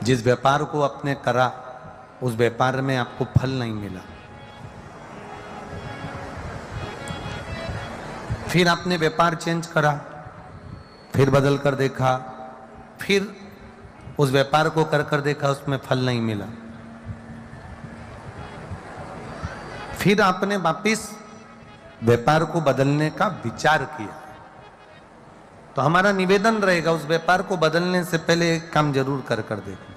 जिस व्यापार को आपने करा उस व्यापार में आपको फल नहीं मिला, फिर आपने व्यापार चेंज करा, फिर बदल कर देखा, फिर उस व्यापार को कर देखा, उसमें फल नहीं मिला, फिर आपने वापिस व्यापार को बदलने का विचार किया, तो हमारा निवेदन रहेगा उस व्यापार को बदलने से पहले एक काम जरूर कर देखो।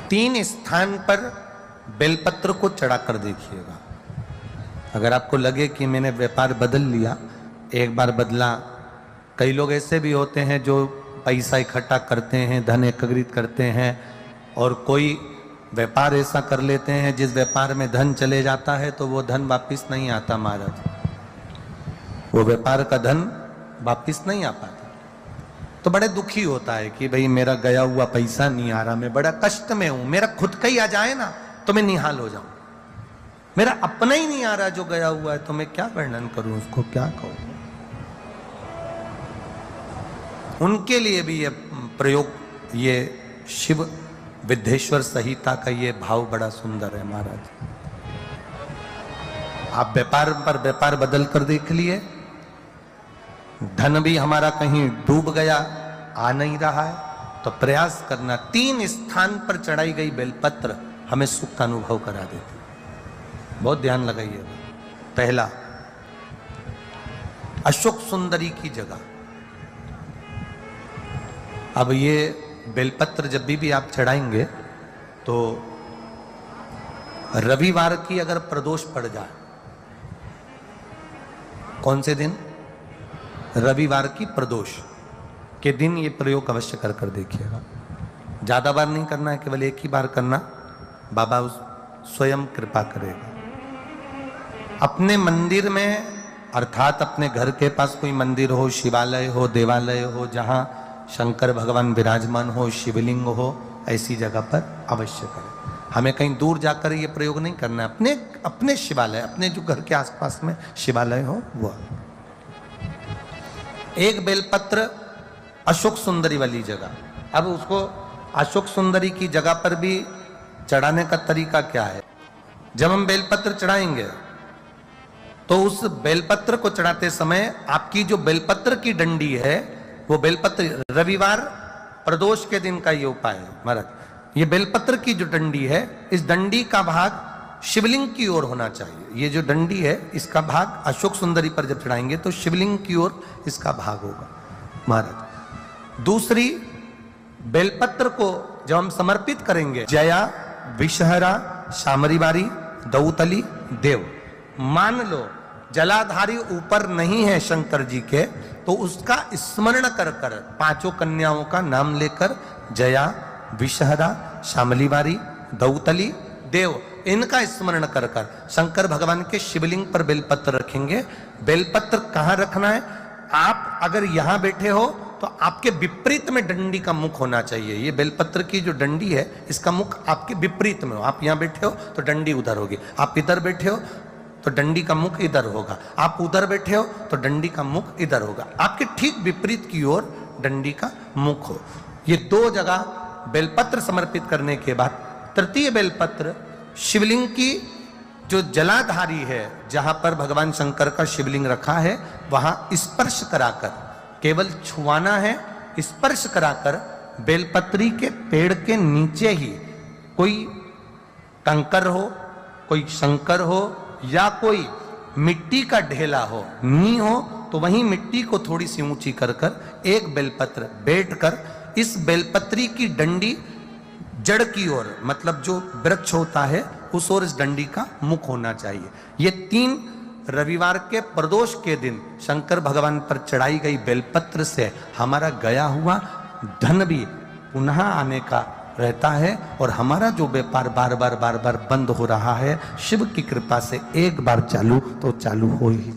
3 स्थान पर बेलपत्र को चढ़ाकर देखिएगा। अगर आपको लगे कि मैंने व्यापार बदल लिया, एक बार बदला, कई लोग ऐसे भी होते हैं जो पैसा इकट्ठा करते हैं, धन एकत्रित करते हैं, और कोई व्यापार ऐसा कर लेते हैं जिस व्यापार में धन चले जाता है तो वो धन वापिस नहीं आता महाराज, वो व्यापार का धन वापिस नहीं आ पाता। तो बड़े दुखी होता है कि भाई मेरा गया हुआ पैसा नहीं आ रहा, मैं बड़ा कष्ट में हूं, मेरा खुद का ही आ जाए ना तो मैं निहाल हो जाऊं, मेरा अपना ही नहीं आ रहा जो गया हुआ है, तो मैं क्या वर्णन करूं, उसको क्या कहूं। उनके लिए भी ये प्रयोग, ये शिव विद्येश्वर संहिता का ये भाव बड़ा सुंदर है महाराज। आप व्यापार पर व्यापार बदल कर देख लिए, धन भी हमारा कहीं डूब गया, आ नहीं रहा है, तो प्रयास करना। 3 स्थान पर चढ़ाई गई बेलपत्र हमें सुख का अनुभव करा देती, बहुत ध्यान लगाइए। पहला, अशोक सुंदरी की जगह। अब ये बेलपत्र जब भी आप चढ़ाएंगे तो रविवार की अगर प्रदोष पड़ जाए, कौन से दिन? रविवार की प्रदोष के दिन ये प्रयोग अवश्य कर देखिएगा। ज्यादा बार नहीं करना है, केवल एक ही बार करना, बाबा स्वयं कृपा करेगा। अपने मंदिर में, अर्थात अपने घर के पास कोई मंदिर हो, शिवालय हो, देवालय हो, जहां शंकर भगवान विराजमान हो, शिवलिंग हो, ऐसी जगह पर अवश्य करें। हमें कहीं दूर जाकर ये प्रयोग नहीं करना है, अपने शिवालय, अपने जो घर के आसपास में शिवालय हो वो। एक बेलपत्र अशोक सुंदरी वाली जगह। अब उसको अशोक सुंदरी की जगह पर भी चढ़ाने का तरीका क्या है? जब हम बेलपत्र चढ़ाएंगे तो उस बेलपत्र को चढ़ाते समय आपकी जो बेलपत्र की डंडी है, वो बेलपत्र, रविवार प्रदोष के दिन का ये उपाय है महाराज। ये बेलपत्र की जो डंडी है, इस डंडी का भाग शिवलिंग की ओर होना चाहिए। ये जो डंडी है, इसका भाग अशोक सुंदरी पर जब चढ़ाएंगे तो शिवलिंग की ओर इसका भाग होगा महाराज। दूसरी, बेलपत्र को जब हम समर्पित करेंगे, जया, विषहरा, शामरीवारी, दौतली, देव। मान लो जलाधारी ऊपर नहीं है शंकर जी के, तो उसका स्मरण कर 5 कन्याओं का नाम लेकर, जया, विषहरा, शामलीवारी, दौतली, देव, इनका स्मरण कर शंकर भगवान के शिवलिंग पर बेलपत्र रखेंगे। बेलपत्र कहां रखना है? आप अगर यहां बैठे हो तो आपके विपरीत में डंडी का मुख होना चाहिए। ये बेलपत्र की जो डंडी है, इसका मुख आपके विपरीत में हो। आप यहां बैठे हो तो डंडी उधर होगी, आप इधर बैठे हो तो डंडी का मुख इधर होगा, आप उधर बैठे हो तो डंडी का मुख इधर होगा। आपके ठीक विपरीत की ओर डंडी का मुख हो। ये 2 जगह बेलपत्र समर्पित करने के बाद, तृतीय बेलपत्र शिवलिंग की जो जलाधारी है, जहां पर भगवान शंकर का शिवलिंग रखा है, वहां स्पर्श कराकर, केवल छुआना है, स्पर्श कराकर बेलपत्री के पेड़ के नीचे ही कोई कंकर हो, कोई शंकर हो, या कोई मिट्टी का ढेला हो, नी हो, तो वहीं मिट्टी को थोड़ी सी ऊंची कर एक बेलपत्र बैठकर इस बेलपत्री की डंडी जड़ की ओर, मतलब जो वृक्ष होता है उस ओर इस डंडी का मुख होना चाहिए। ये 3 रविवार के प्रदोष के दिन शंकर भगवान पर चढ़ाई गई बेलपत्र से हमारा गया हुआ धन भी पुनः आने का रहता है, और हमारा जो व्यापार बार बार बंद हो रहा है, शिव की कृपा से एक बार चालू तो चालू हो ही